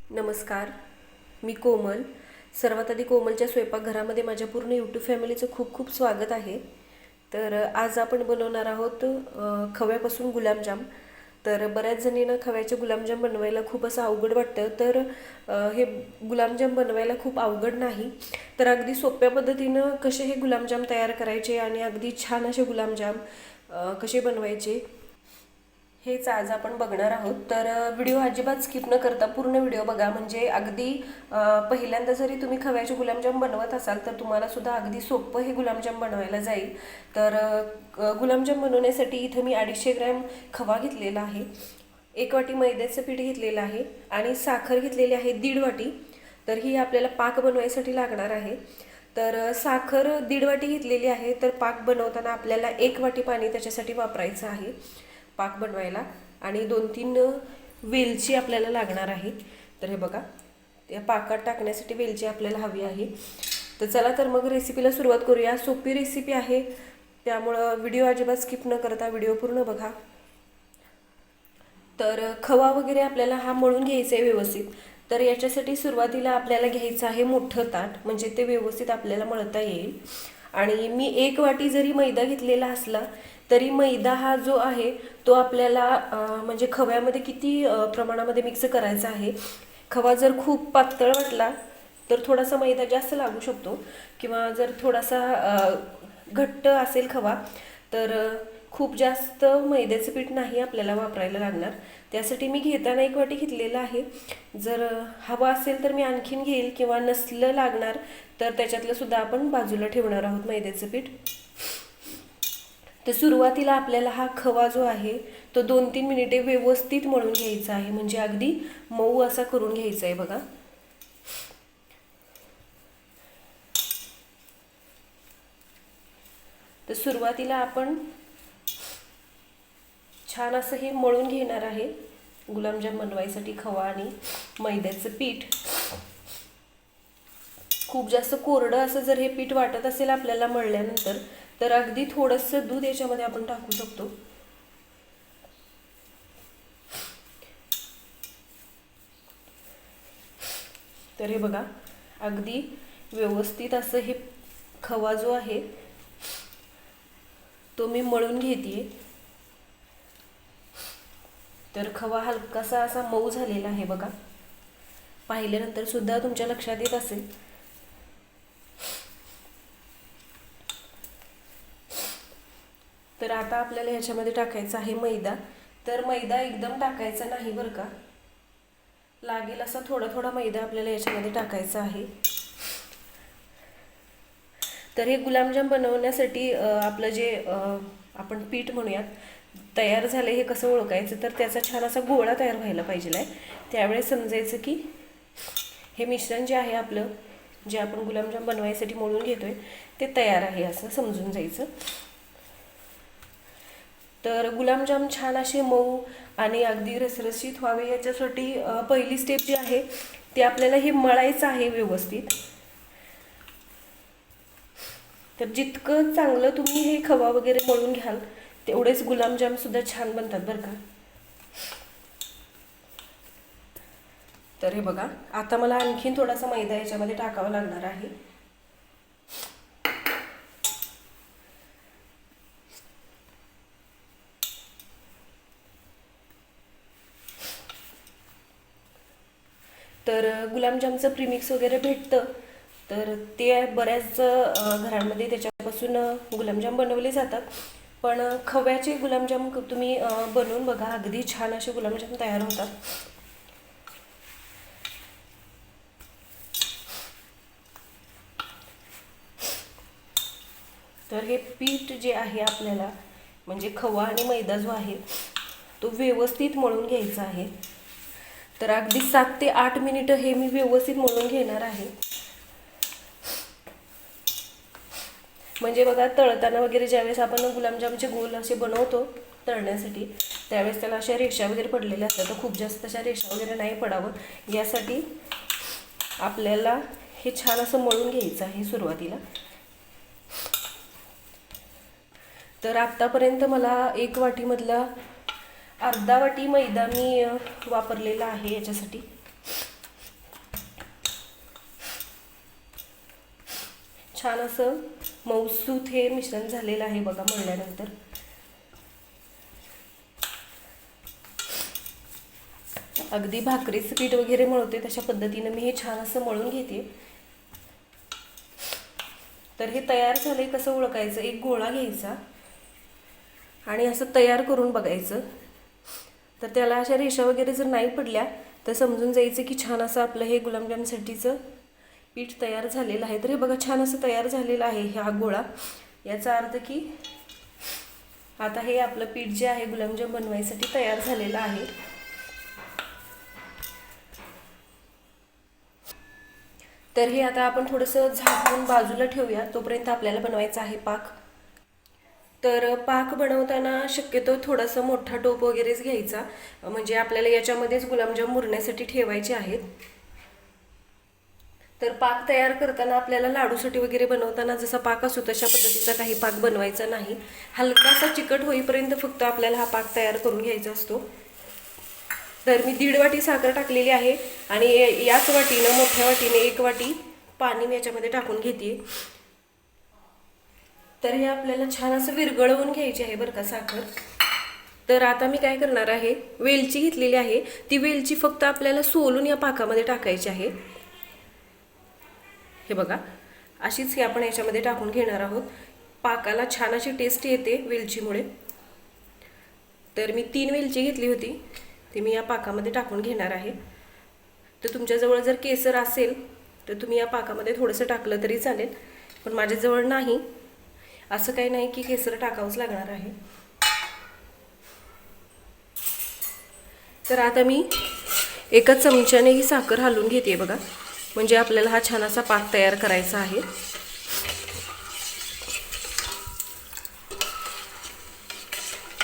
नमस्कार, मी कोमल. सर्वात आधी कोमलच्या स्वयंपाकघरामध्ये माझ्या पूर्ण यूट्यूब फॅमिलीचं खूप खूप स्वागत आहे. तर आज आपण बनवणार आहोत खव्यापासून गुलाबजाम. तर बऱ्याच जणींना खव्याचे गुलाबजाम बनवायला खूप असं अवघड वाटतं. तर हे गुलाबजाम बनवायला खूप अवघड नाही. तर अगदी सोप्या पद्धतीनं कसे हे गुलाबजाम तयार करायचे आणि अगदी छान असे गुलाबजाम कसे बनवायचे हेच आज आपण बघणार आहोत. तर व्हिडिओ अजिबात स्किप न करता पूर्ण व्हिडिओ बघा. म्हणजे अगदी पहिल्यांदा जरी तुम्ही खव्याचे गुलाबजाम बनवत असाल तर तुम्हाला सुद्धा अगदी सोपं हे गुलाबजाम बनवायला जाईल. तर गुलाबजाम बनवण्यासाठी इथं मी 250 ग्रॅम खवा घेतलेला आहे, 1 वाटी मैद्याचं पीठ घेतलेलं आहे आणि साखर घेतलेली आहे 1.5 वाटी. तर ही आपल्याला पाक बनवायसाठी लागणार आहे. तर साखर 1.5 वाटी घेतलेली आहे. तर पाक बनवताना आपल्याला 1 वाटी पाणी त्याच्यासाठी वापरायचं आहे पाक बनवायला. आणि 2-3 वेलची आपल्याला लागणार आहे. तर हे बघा, त्या पाकात टाकण्यासाठी वेलची आपल्याला हवी आहे. तर चला तर मग रेसिपीला सुरुवात करूया. सोपी रेसिपी आहे, त्यामुळं व्हिडिओ अजिबात स्किप न करता व्हिडिओ पूर्ण बघा. तर खवा वगैरे आपल्याला हा मळून घ्यायचा आहे व्यवस्थित. तर याच्यासाठी सुरुवातीला आपल्याला घ्यायचं आहे मोठं ताट, म्हणजे ते व्यवस्थित आपल्याला मळता येईल. आणि मी 1 वाटी जरी मैदा घेतलेला असला तरी मैदा हा जो आहे तो आपल्याला म्हणजे खव्यामध्ये किती प्रमाणामध्ये मिक्स करायचा आहे. खवा जर खूप पातळ वाटला तर थोडासा मैदा जास्त लागू शकतो, किंवा जर थोडासा घट्ट असेल खवा तर खूप जास्त मैद्याचं पीठ नाही आपल्याला वापरायला लागणार. त्यासाठी मी घेताना 1 वाटी घेतलेला आहे. जर हवा असेल तर मी आणखीन घेईल, किंवा नसलं लागणार तर त्याच्यातलं सुद्धा आपण बाजूला ठेवणार आहोत मैद्याचं पीठ. तर सुरुवातीला आपल्याला हा खवा जो आहे तो 2-3 मिनिटे व्यवस्थित मळून घ्यायचा आहे, म्हणजे अगदी मऊ असा करून घ्यायचा आहे बघा. तर सुरुवातीला आपण छान असं हे मळून घेणार आहे गुलाबजाम बनवायसाठी खवा आणि मैद्याचं पीठ. खूप जास्त कोरडं असं जर हे पीठ वाटत असेल आपल्याला मळल्यानंतर तर अगदी थोडंसं दूध याच्यामध्ये आपण टाकू शकतो. तर हे बघा, अगदी व्यवस्थित असं हे खवा जो आहे तो मी मळून घेते. तर खवा हलकासा असा मऊ झालेला आहे बघा, पाहिल्यानंतर सुद्धा तुमच्या लक्षात येत असेल. तर आता आपल्याला ह्याच्यामध्ये टाकायचा आहे मैदा. तर मैदा एकदम टाकायचा नाही बरं का, लागेल असा थोडा थोडा मैदा आपल्याला याच्यामध्ये टाकायचा आहे. तर हे गुलाबजाम बनवण्यासाठी आपलं जे आपण पीठ म्हणूयात तयार झाले हे कसं ओळखायचं, तर त्याचा छान असा गोळा तयार व्हायला पाहिजे आहे. त्यावेळेस समजायचं की हे मिश्रण जे आहे आपलं, जे आपण गुलाबजाम बनवायसाठी मळून घेतोय ते तयार आहे असं समजून जायचं. तर गुलाबजाम छान असे मऊ आणि अगदी रसरशीत व्हावे याच्यासाठी पहिली स्टेप जी आहे ती आपल्याला हे मळायचं आहे व्यवस्थित. तर जितकं चांगलं तुम्ही हे खवा वगैरे मळून घ्याल तेवढेच गुलाबजाम सुद्धा छान बनतात बरं का. तर हे बघा, आता मला आणखीन थोडासा मैदा याच्यामध्ये टाकावा लागणार आहे. तर गुलाबजामचं प्रीमिक्स वगैरे भेटतं, तर ते बऱ्याच घरांमध्ये त्याच्यापासून गुलाबजाम बनवले जातात. पण खव्याचे गुलाबजाम तुम्ही बनवून बघा, अगदी छान असे गुलाबजाम तयार होतात. तर हे पीठ जे आहे आपल्याला, म्हणजे खवा आणि मैदा जो आहे तो व्यवस्थित मळून घ्यायचा आहे. तर अगदी 7 ते 8 मिनिटं हे मी व्यवस्थित मळून घेणार आहे. म्हणजे बघा, तळताना वगैरे ज्यावेळेस आपण गुलाबजामचे गोल असे बनवतो तळण्यासाठी, त्यावेळेस त्याला अशा रेषा वगैरे पडलेल्या असतात. तर खूप जास्त अशा रेषा वगैरे नाही पडावं यासाठी आपल्याला हे छान असं मळून घ्यायचं आहे सुरुवातीला. तर आत्तापर्यंत मला 1 वाटीमधला अर्धा वाटी मैदा मी वापरलेला आहे याच्यासाठी. छान असं मऊसूत हे मिश्रण झालेलं आहे बघा मळल्यानंतर. अगदी भाकरीचं पीठ वगैरे मळते तशा पद्धतीने मी हे छान असं मळून घेते. तर हे तयार झाले कसं ओळखायचं, एक गोळा घ्यायचा आणि असं तयार करून बघायचं. तर त्याला अशा रेषा वगैरे जर नाही पडल्या तर समजून जायचं की छान असं आपलं हे गुलाबजामसाठीचं पीठ तयार झालेलं आहे. तर हे बघा छान असं तयार झालेलं आहे हा गोळा. याचा अर्थ की आता हे आपलं पीठ जे आहे गुलाबजाम बनवायसाठी तयार झालेलं आहे. तर हे आता आपण थोडंसं झाकून बाजूला ठेवूया. तोपर्यंत आपल्याला बनवायचा आहे पाक. तर पाक बनवताना शक्यतो थोडासा मोठा टोप वगैरेच घ्यायचा, म्हणजे आपल्याला याच्यामध्येच गुलाबजाम मुरण्यासाठी ठेवायचे आहेत. तर पाक तयार करताना आपल्याला लाडूसाठी वगैरे बनवताना जसा पाक असतो तशा पद्धतीचा काही पाक बनवायचा नाही. हलकासा चिकट होईपर्यंत फक्त आपल्याला हा पाक तयार करून घ्यायचा असतो. तर मी 1.5 वाटी साखर टाकलेली आहे आणि याच वाटीनं मोठ्या वाटीने 1 वाटी पाणी मी याच्यामध्ये टाकून घेते. तर हे आपल्याला छान असं विरघळवून घ्यायची आहे बरं का साखर. तर आता मी काय करणार आहे, वेलची घेतलेली आहे, ती वेलची फक्त आपल्याला सोलून या पाकामध्ये टाकायची आहे. हे बघा अशीच ही आपण याच्यामध्ये टाकून घेणार आहोत. पाकाला छान अशी टेस्ट येते वेलचीमुळे. तर मी 3 वेलची घेतली होती, ती मी या पाकामध्ये टाकून घेणार आहे. तर तुमच्याजवळ जर केसर असेल तर तुम्ही या पाकामध्ये थोडंसं टाकलं तरी चालेल, पण माझ्याजवळ नाही. असं काही नाही की केसर टाकावंच लागणार आहे. तर आता मी एका चमच्याने ही साखर हलवून घेते बघा, म्हणजे आपल्याला हा छान असा पाक तयार करायचा आहे.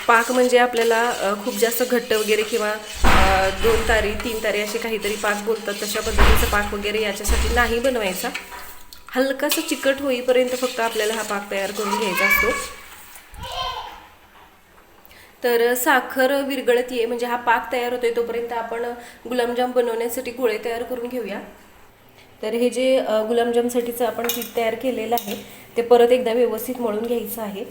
पाक म्हणजे आपल्याला खूप जास्त घट्ट वगैरे किंवा 2 तारी 3 तारी असे काहीतरी पाक बोलतात तशा पद्धतीचा पाक वगैरे याच्यासाठी नाही बनवायचा. हलकासा चिकट होईपर्यंत फक्त आपल्याला हा पाक तयार करून घ्यायचा असतो. तर साखर विरघळतीये म्हणजे हा पाक तयार होतोय तोपर्यंत आपण गुलाबजाम बनवण्यासाठी गोळे तयार करून घेऊया. तर हे जे गुलाबजामसाठीचं आपण पीठ तयार केलेलं आहे ते परत एकदा व्यवस्थित मळून घ्यायचं आहे.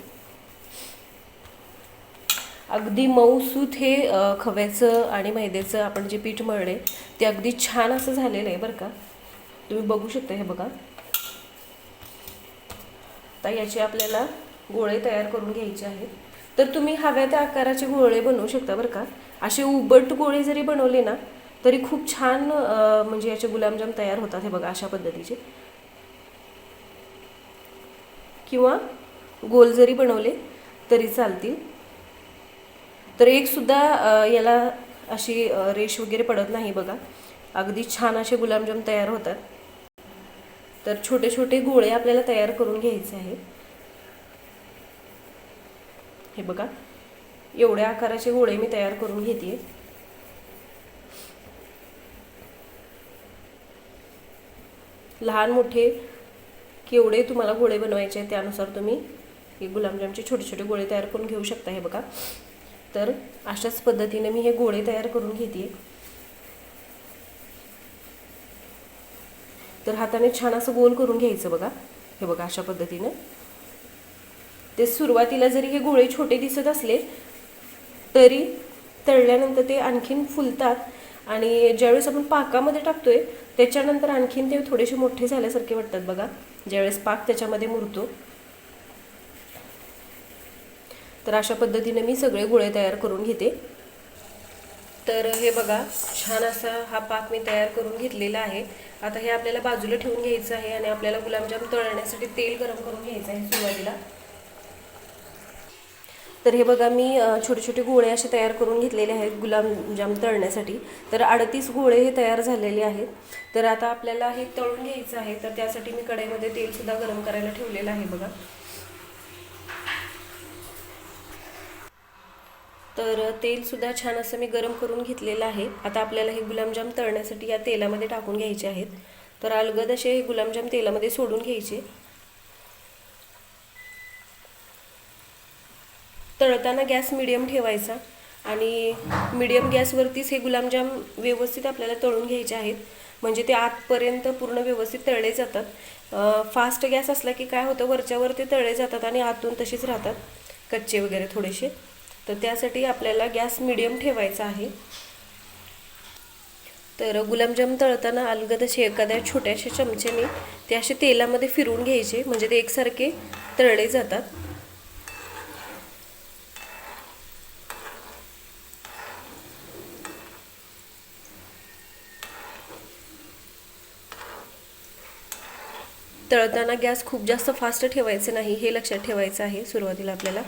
अगदी मऊसूत हे खव्याचं आणि मैद्याचं आपण जे पीठ मळले ते अगदी छान असं झालेलं आहे बरं का. तुम्ही बघू शकता हे बघा. आता याचे आपल्याला गोळे तयार करून घ्यायचे आहेत. तर तुम्ही हव्या त्या आकाराचे गोळे बनवू शकता बरं का. असे उबट गोळे जरी बनवले ना तरी खूप छान म्हणजे याचे गुलाबजाम तयार होतात. हे बघा अशा पद्धतीचे, किंवा गोल जरी बनवले तरी चालतील. तर एक सुद्धा याला अशी रेष वगैरे पडत नाही बघा. अगदी छान असे गुलाबजाम तयार होतात. तर छोटे छोटे गोळे आपल्याला तयार करून घ्यायचे आहे. हे बघा एवढ्या आकाराचे गोळे मी तयार करून घेते. लहान मोठे केवढे तुम्हाला गोळे बनवायचे आहेत त्यानुसार तुम्ही हे गुलाबजामचे छोटे छोटे गोळे तयार करून घेऊ शकता. हे बघा तर अशाच पद्धतीने मी हे गोळे तयार करून घेते. तर हाताने छान असं गोल करून घ्यायचं बघा. हे बघा अशा पद्धतीने. ते सुरुवातीला जरी हे गोळे छोटे दिसत असले तरी तळल्यानंतर ते आणखीन फुलतात आणि ज्यावेळेस आपण पाकामध्ये टाकतोय त्याच्यानंतर आणखीन ते थोडेसे मोठे झाल्यासारखे वाटतात बघा, ज्यावेळेस पाक त्याच्यामध्ये मुरतो. तर अशा पद्धतीने मी सगळे गोळे तयार करून घेते. तर हे बघा छान असा हा पाक मी तयार करून घेतलेला आहे. आता हे आपल्याला बाजूला ठेवून घ्यायचं आहे आणि आपल्याला गुलाबजाम तळण्यासाठी तेल गरम करून घ्यायचं आहे सुरुवातीला. तर हे बघा मी छोटे छोटे गोळे असे तयार करून घेतलेले आहेत गुलाबजाम तळण्यासाठी. तर 38 गोळे हे तयार झालेले आहेत. तर आता आपल्याला हे तळून घ्यायचं आहे. तर त्यासाठी मी कढईमध्ये तेलसुद्धा गरम करायला ठेवलेलं आहे बघा. तर तेलसुद्धा छान असं मी गरम करून घेतलेलं आहे. आता आपल्याला हे गुलाबजाम तळण्यासाठी या तेलामध्ये टाकून घ्यायचे आहेत. तर अलगद असे हे गुलाबजाम तेलामध्ये सोडून घ्यायचे. तळताना गॅस मिडियम ठेवायचा आणि मिडियम गॅसवरतीच हे गुलाबजाम व्यवस्थित आपल्याला तळून घ्यायचे आहेत. म्हणजे ते आतपर्यंत पूर्ण व्यवस्थित तळले जातात। फास्ट गॅस असला की काय होतं, वरच्यावर ते तळले जातात आणि आतून तशीच राहतात कच्चे वगैरे थोडेसे। तर त्यासाठी आपल्याला गॅस मीडियम ठेवायचा आहे। तर गुलाबजाम तळताना अलगद असे एखाद्या छोट्याशा चमच्याने ते असे तेलामध्ये फिरवून घ्यायचे, म्हणजे ते एकसारखे तळले जातात। तळताना गॅस खूप जास्त फास्ट ठेवायचं नाही, हे लक्षात ठेवायचं आहे सुरुवातीला आपल्याला।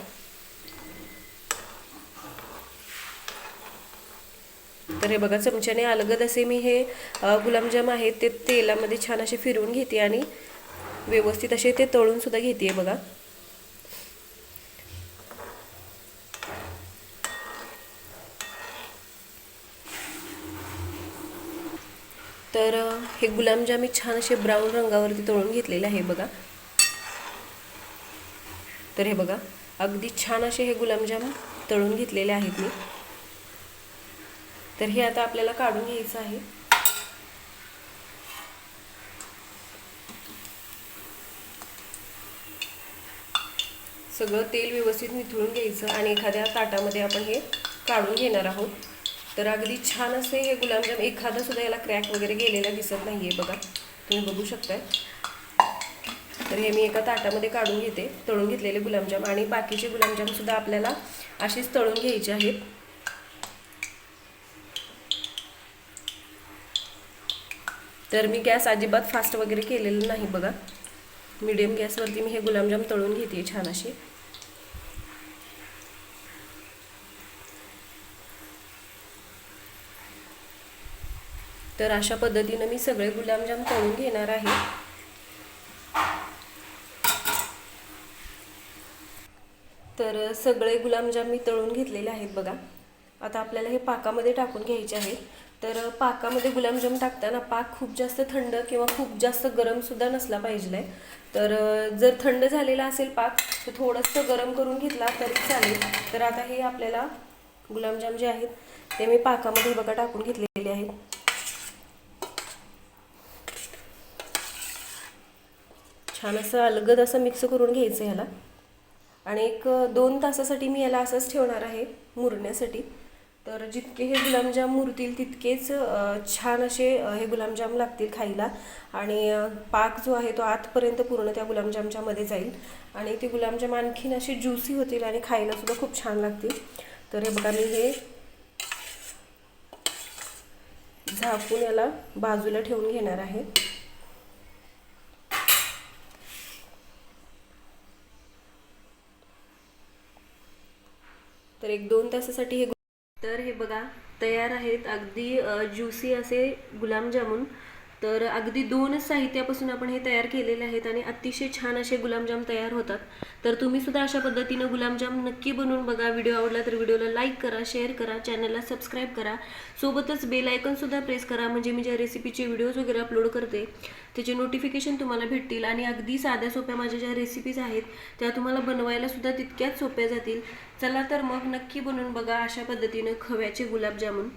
तर हे बघा, चमच्याने अलगद असे मी हे गुलाबजाम आहेत ते तेलामध्ये छान असे फिरवून घेते आणि व्यवस्थित असे ते तळून सुद्धा घेते बघा। तर हे गुलाबजाम मी छान असे ब्राऊन रंगावरती तळून घेतलेले आहे बघा। तर हे बघा, अगदी छान असे हे गुलाबजाम तळून घेतलेले आहेत मी। तर हे आता आपल्याला काढून घ्यायचं आहे। सगळं तेल व्यवस्थित निथळून घ्यायचं आणि एखाद्या ताटामध्ये आपण हे काढून घेणार आहोत। तर अगदी छान असे हे गुलाबजाम, एखादा सुद्धा याला क्रॅक वगैरे गेलेला दिसत नाहीये बघा, तुम्ही बघू शकताय। तर हे मी एका ताटामध्ये काढून घेते तळून घेतलेले गुलाबजाम, आणि बाकीचे गुलाबजाम सुद्धा आपल्याला असेच तळून घ्यायचे आहेत। तर मी गॅस अजिबात फास्ट वगैरे केलेलं नाही बघा, मीडियम गॅसवरती मी हे गुलाबजाम तळून घेते छान असे। तर अशा पद्धतीने मी सगळे गुलाबजाम तळून घेणार आहे। तर सगळे गुलाबजाम मी तळून घेतलेले आहेत बघा। आता आपल्याला हे पाकामध्ये टाकून घ्यायचे आहे। तर पाकामध्ये गुलाबजाम टाकताना पाक खूप जास्त थंड किंवा खूप जास्त गरम सुद्धा नसला पाहिजे। तर जर थंड झालेला असेल पाक तर थोडंसं गरम करून घेतला तरी चालेल। तर आता हे आपल्याला गुलाबजाम जे आहेत ते मी पाकामध्ये बघा टाकून घेतलेले आहेत। छान असं अलगद असं मिक्स करून घ्यायचं ह्याला, आणि एक 2 तासासाठी मी याला असंच ठेवणार आहे मुरण्यासाठी। तर जितके हे गुलाबजाम मुरतील तितकेच छान असे हे गुलाबजाम लागतील खायला, आणि पाक जो आहे तो आतपर्यंत पूर्ण त्या गुलाबजामच्या मध्ये जाईल, आणि ते गुलाबजाम आणखीन असे ज्युसी होतील आणि खायला सुद्धा खूप छान लागतील। तर हे बघा, मी हे झाकून याला बाजूला ठेवून घेणार आहे। तर 1-2 तासासाठी हे तर हे बघा तयार आहेत अगदी ज्युसी असे गुलाबजामुन। तर अगदी 2च साहित्यापासून आपण हे तयार केलेले आहेत आणि अतिशय छान असे गुलाबजाम तयार होतात। तर तुम्ही सुद्धा अशा पद्धतीने गुलाबजाम नक्की बनवून बघा। व्हिडिओ आवडला तर व्हिडिओला लाईक करा, शेअर करा, चॅनलला सबस्क्राईब करा, सोबतच बेल आयकॉन सुद्धा प्रेस करा, म्हणजे मी ज्या रेसिपीचे व्हिडिओज वगैरे अपलोड करते त्याचे नोटिफिकेशन तुम्हाला भेटतील। आणि अगदी साध्या सोप्या माझ्या ज्या रेसिपीज आहेत त्या तुम्हाला बनवायला सुद्धा तितक्याच सोप्या जातील। चला तर मग नक्की बनवून बघा अशा पद्धतीने खव्याचे गुलाबजामुन।